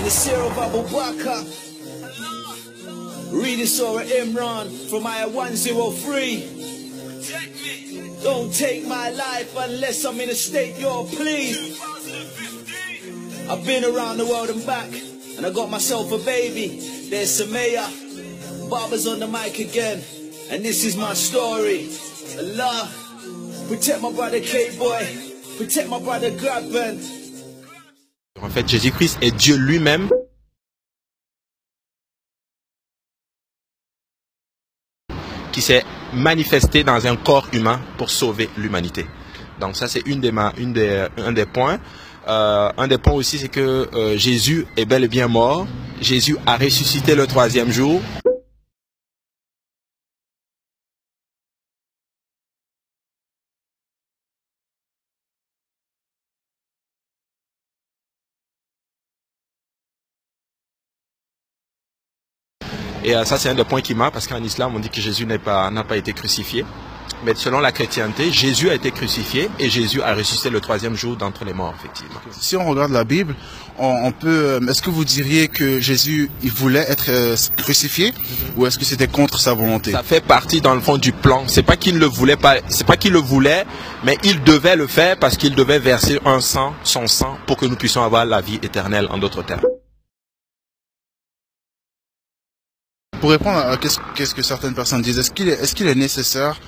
the Sirah of Abu Bakr. Reading Surah Imran from Ayah 103. Don't take my life unless I'm in a state you're pleased. I've been around the world and back, and I got myself a baby. There's Samaya, Barber's on the mic again, and this is my story. Allah, protect my brother K-Boy, protect my brother Grabban. En fait, Jésus-Christ est Dieu lui-même qui s'est manifesté dans un corps humain pour sauver l'humanité. Donc ça, c'est un des points. Un des points aussi, c'est que Jésus est bel et bien mort. Jésus a ressuscité le 3e jour. Et ça, c'est un des points qui m'a, parce qu'en islam, on dit que Jésus n'a pas été crucifié. Mais selon la chrétienté, Jésus a été crucifié et Jésus a ressuscité le 3e jour d'entre les morts, effectivement. Si on regarde la Bible, on peut. Est-ce que vous diriez que Jésus, il voulait être crucifié, ou est-ce que c'était contre sa volonté? Ça fait partie, dans le fond, du plan. C'est pas qu'il ne le voulait pas, c'est pas qu'il le voulait, mais il devait le faire parce qu'il devait verser son sang, pour que nous puissions avoir la vie éternelle, en d'autres termes. Pour répondre à qu'est-ce que certaines personnes disent, est-ce qu'il est nécessaire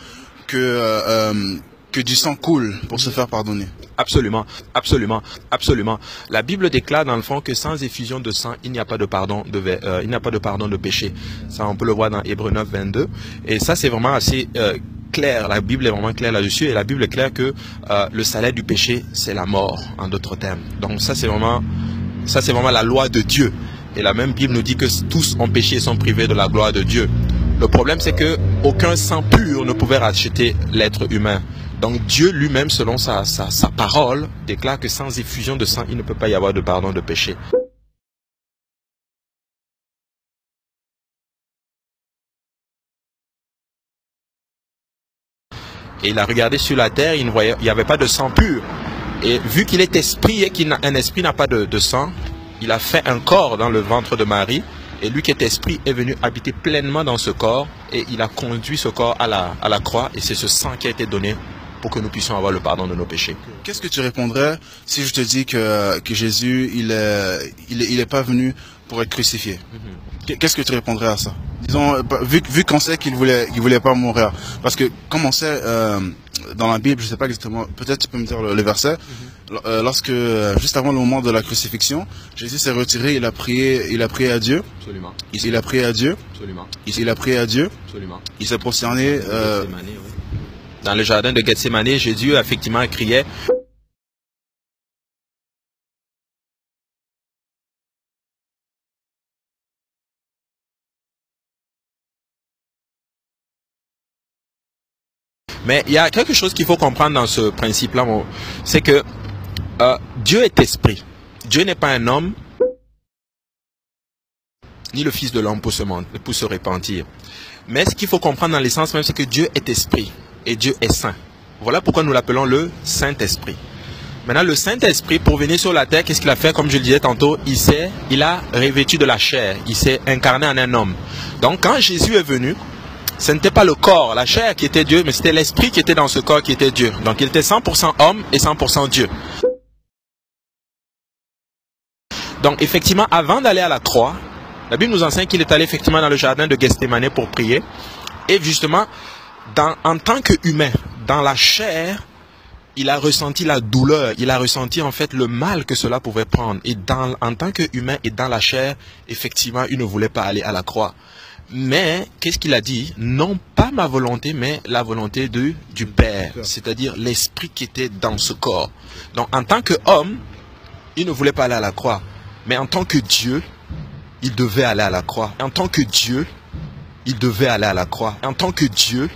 que du sang coule pour se faire pardonner? Absolument, absolument, absolument. La Bible déclare dans le fond que sans effusion de sang, il n'y a pas de pardon de péché. Ça, on peut le voir dans Hébreux 9, 22. Et ça, c'est vraiment assez clair. La Bible est vraiment claire là-dessus. Et la Bible est claire que le salaire du péché, c'est la mort, en d'autres termes. Donc ça, c'est vraiment la loi de Dieu. Et la même Bible nous dit que tous ont péché et sont privés de la gloire de Dieu. Le problème, c'est que aucun sang pur ne pouvait racheter l'être humain. Donc Dieu lui-même, selon sa parole, déclare que sans effusion de sang, il ne peut pas y avoir de pardon de péché. Et il a regardé sur la terre, il n'y avait pas de sang pur. Et vu qu'il est esprit et qu'un esprit n'a pas de sang, il a fait un corps dans le ventre de Marie. Et lui qui est esprit est venu habiter pleinement dans ce corps. Et il a conduit ce corps à la croix. Et c'est ce sang qui a été donné pour que nous puissions avoir le pardon de nos péchés. Qu'est-ce que tu répondrais si je te dis que Jésus, il est pas venu pour être crucifié? Qu'est-ce que tu répondrais à ça? Disons, vu qu'on sait qu'il voulait pas mourir. Parce que, comme on sait, dans la Bible, je sais pas exactement, peut-être tu peux me dire le verset, lorsque, juste avant le moment de la crucifixion, Jésus s'est retiré, il a prié à Dieu. Absolument. Il a prié à Dieu. Absolument. Il a prié à Dieu. Absolument. Il s'est prosterné, dans le jardin de Gethsémane, Jésus effectivement criait. Mais il y a quelque chose qu'il faut comprendre dans ce principe-là, c'est que Dieu est esprit. Dieu n'est pas un homme, ni le fils de l'homme pour se repentir. Mais ce qu'il faut comprendre dans l'essence même, c'est que Dieu est esprit et Dieu est saint. Voilà pourquoi nous l'appelons le Saint-Esprit. Maintenant, le Saint-Esprit, pour venir sur la terre, qu'est-ce qu'il a fait? Comme je le disais tantôt, il a revêtu de la chair, il s'est incarné en un homme. Donc, quand Jésus est venu, ce n'était pas le corps, la chair qui était Dieu, mais c'était l'esprit qui était dans ce corps qui était Dieu. Donc il était 100% homme et 100% Dieu. Donc effectivement, avant d'aller à la croix, la Bible nous enseigne qu'il est allé effectivement dans le jardin de Gethsémane pour prier. Et justement, en tant qu'humain, dans la chair, il a ressenti la douleur, il a ressenti en fait le mal que cela pouvait prendre. Et en tant qu'humain et dans la chair, effectivement, il ne voulait pas aller à la croix. Mais, qu'est-ce qu'il a dit? Non pas ma volonté, mais la volonté du Père. C'est-à-dire l'esprit qui était dans ce corps. Donc, en tant qu'homme, il ne voulait pas aller à la croix. Mais en tant que Dieu, il devait aller à la croix. En tant que Dieu, il devait aller à la croix. En tant que Dieu,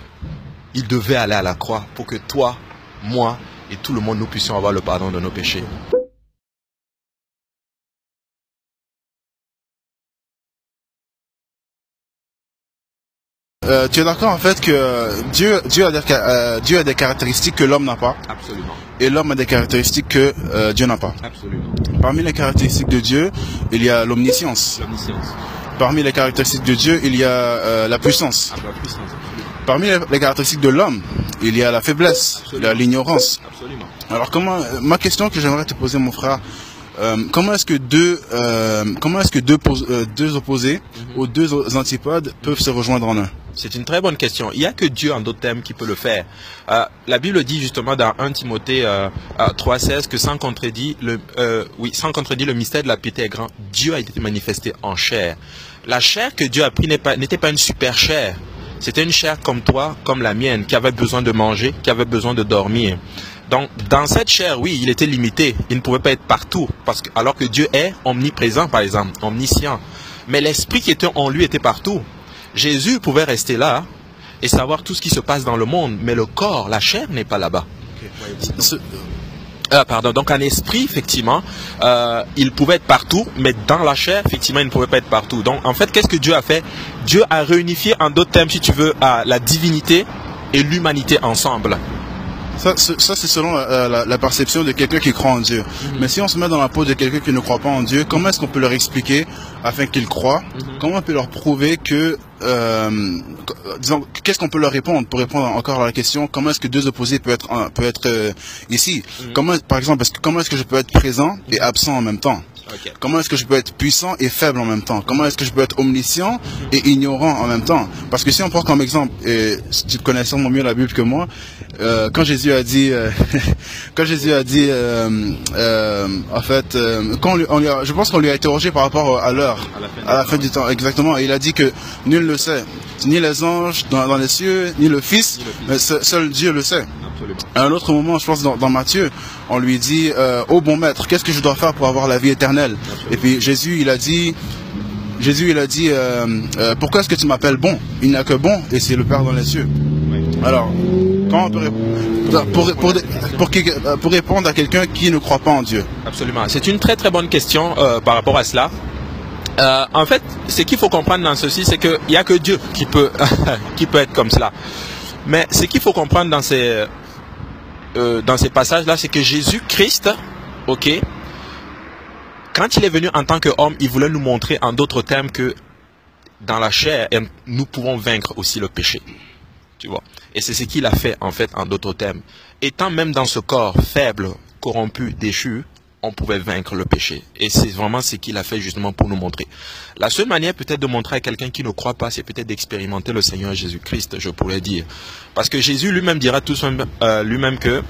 il devait aller à la croix pour que toi, moi et tout le monde, nous puissions avoir le pardon de nos péchés. Tu es d'accord en fait que Dieu a des caractéristiques que l'homme n'a pas. Absolument. Et l'homme a des caractéristiques que Dieu n'a pas. Absolument. Parmi les caractéristiques de Dieu, il y a l'omniscience. L'omniscience. Parmi les caractéristiques de Dieu, il y a la puissance. La puissance, absolument. Parmi les caractéristiques de l'homme, il y a la faiblesse, l'ignorance. Absolument. Alors ma question que j'aimerais te poser, mon frère, comment est-ce que deux opposés ou deux antipodes peuvent se rejoindre en un? C'est une très bonne question. Il n'y a que Dieu, en d'autres termes, qui peut le faire. La Bible dit justement dans 1 Timothée 3,16 que sans contredit, le mystère de la piété est grand. Dieu a été manifesté en chair. La chair que Dieu a pris n'était pas une super chair. C'était une chair comme toi, comme la mienne, qui avait besoin de manger, qui avait besoin de dormir. Donc, dans cette chair, oui, il était limité. Il ne pouvait pas être partout. Alors que Dieu est omniprésent, par exemple, omniscient. Mais l'esprit qui était en lui était partout. Jésus pouvait rester là et savoir tout ce qui se passe dans le monde, mais le corps, la chair n'est pas là-bas. Donc un esprit, effectivement, il pouvait être partout, mais dans la chair, effectivement, il ne pouvait pas être partout. Donc en fait, qu'est-ce que Dieu a fait? Dieu a réunifié, en d'autres termes, si tu veux, la divinité et l'humanité ensemble. Ça c'est selon la perception de quelqu'un qui croit en Dieu. Mais si on se met dans la peau de quelqu'un qui ne croit pas en Dieu, comment est-ce qu'on peut leur expliquer afin qu'ils croient? Comment on peut leur prouver que, disons, qu'est-ce qu'on peut leur répondre pour répondre encore à la question, comment est-ce que deux opposés peuvent être ici? Par exemple, comment est-ce que je peux être présent et absent en même temps? Okay. Comment est-ce que je peux être puissant et faible en même temps? Comment est-ce que je peux être omniscient et ignorant en même temps? Parce que si on prend comme exemple, et tu connais sûrement mieux la Bible que moi, quand Jésus a dit, en fait, je pense qu'on lui a interrogé par rapport à l'heure, à la fin du temps, exactement, et il a dit que nul ne le sait, ni les anges dans les cieux, ni le Fils, mais seul Dieu le sait. Absolument. À un autre moment, je pense dans Matthieu, on lui dit ô bon maître, qu'est-ce que je dois faire pour avoir la vie éternelle? Absolument. Et puis Jésus il a dit pourquoi est-ce que tu m'appelles bon? Il n'y a que bon et c'est le Père dans les cieux. Oui. Alors, comment on peut pour répondre à quelqu'un qui ne croit pas en Dieu? Absolument. C'est une très très bonne question par rapport à cela. En fait, ce qu'il faut comprendre dans ceci, c'est qu'il n'y a que Dieu qui peut être comme cela. Mais ce qu'il faut comprendre dans ces passages-là, c'est que Jésus-Christ, ok, quand il est venu en tant qu'homme, il voulait nous montrer en d'autres termes que dans la chair, nous pouvons vaincre aussi le péché. Tu vois. Et c'est ce qu'il a fait, en fait, en d'autres termes. Étant même dans ce corps faible, corrompu, déchu, on pouvait vaincre le péché. Et c'est vraiment ce qu'il a fait justement pour nous montrer. La seule manière peut-être de montrer à quelqu'un qui ne croit pas, c'est peut-être d'expérimenter le Seigneur Jésus-Christ, je pourrais dire. Parce que Jésus lui-même dira tout lui-même que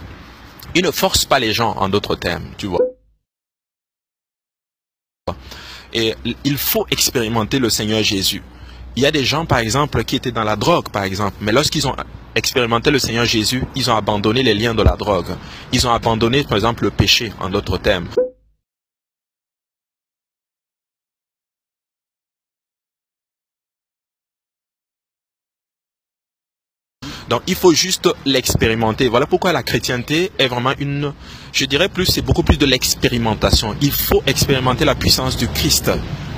il ne force pas les gens, en d'autres termes, tu vois. Et il faut expérimenter le Seigneur Jésus. Il y a des gens, par exemple, qui étaient dans la drogue, par exemple. Mais lorsqu'ils ont expérimenté le Seigneur Jésus, ils ont abandonné les liens de la drogue. Ils ont abandonné, par exemple, le péché, en d'autres termes. Donc, il faut juste l'expérimenter. Voilà pourquoi la chrétienté est vraiment je dirais plus, c'est beaucoup plus de l'expérimentation. Il faut expérimenter la puissance du Christ.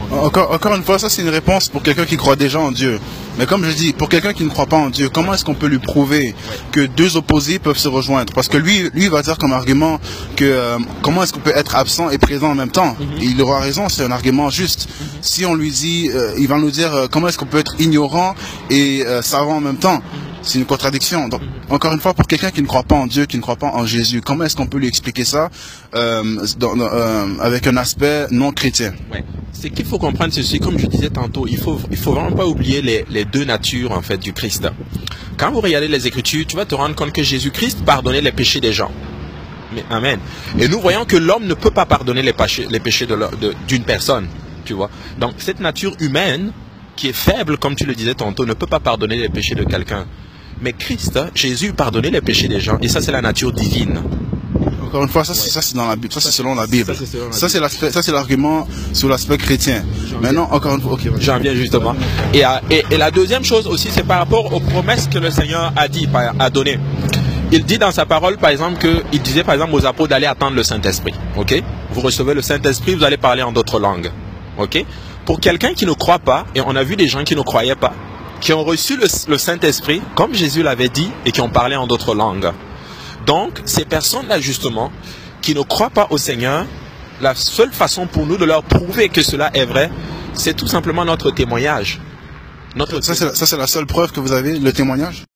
Encore une fois, ça c'est une réponse pour quelqu'un qui croit déjà en Dieu. Mais comme je dis, pour quelqu'un qui ne croit pas en Dieu, comment est-ce qu'on peut lui prouver que deux opposés peuvent se rejoindre? Parce que lui va dire comme argument que comment est-ce qu'on peut être absent et présent en même temps? Et il aura raison, c'est un argument juste. Si on lui dit, il va nous dire comment est-ce qu'on peut être ignorant et savant en même temps? C'est une contradiction. Donc, encore une fois, pour quelqu'un qui ne croit pas en Dieu, qui ne croit pas en Jésus, comment est-ce qu'on peut lui expliquer ça avec un aspect non chrétien? Ouais. Ce qu'il faut comprendre, c'est comme je disais tantôt, il faut vraiment pas oublier les deux natures en fait du Christ. Quand vous regardez les Écritures, tu vas te rendre compte que Jésus-Christ pardonnait les péchés des gens. Mais, amen. Et nous voyons que l'homme ne peut pas pardonner les péchés d'une personne, tu vois. Donc cette nature humaine qui est faible, comme tu le disais tantôt, ne peut pas pardonner les péchés de quelqu'un. Mais Christ, Jésus pardonnait les péchés des gens, et ça c'est la nature divine. Encore une fois, ça c'est dans la Bible, ça c'est selon la Bible. Ça c'est l'argument sur l'aspect chrétien. Maintenant, encore une fois, ok. J'en viens justement. Et la deuxième chose aussi, c'est par rapport aux promesses que le Seigneur a données. Il dit dans sa parole, par exemple, il disait par exemple aux apôtres d'aller attendre le Saint-Esprit. Ok? Vous recevez le Saint-Esprit, vous allez parler en d'autres langues. Ok? Pour quelqu'un qui ne croit pas, et on a vu des gens qui ne croyaient pas, qui ont reçu le Saint-Esprit, comme Jésus l'avait dit, et qui ont parlé en d'autres langues. Donc, ces personnes-là, justement, qui ne croient pas au Seigneur, la seule façon pour nous de leur prouver que cela est vrai, c'est tout simplement notre témoignage. Ça, c'est la seule preuve que vous avez, le témoignage?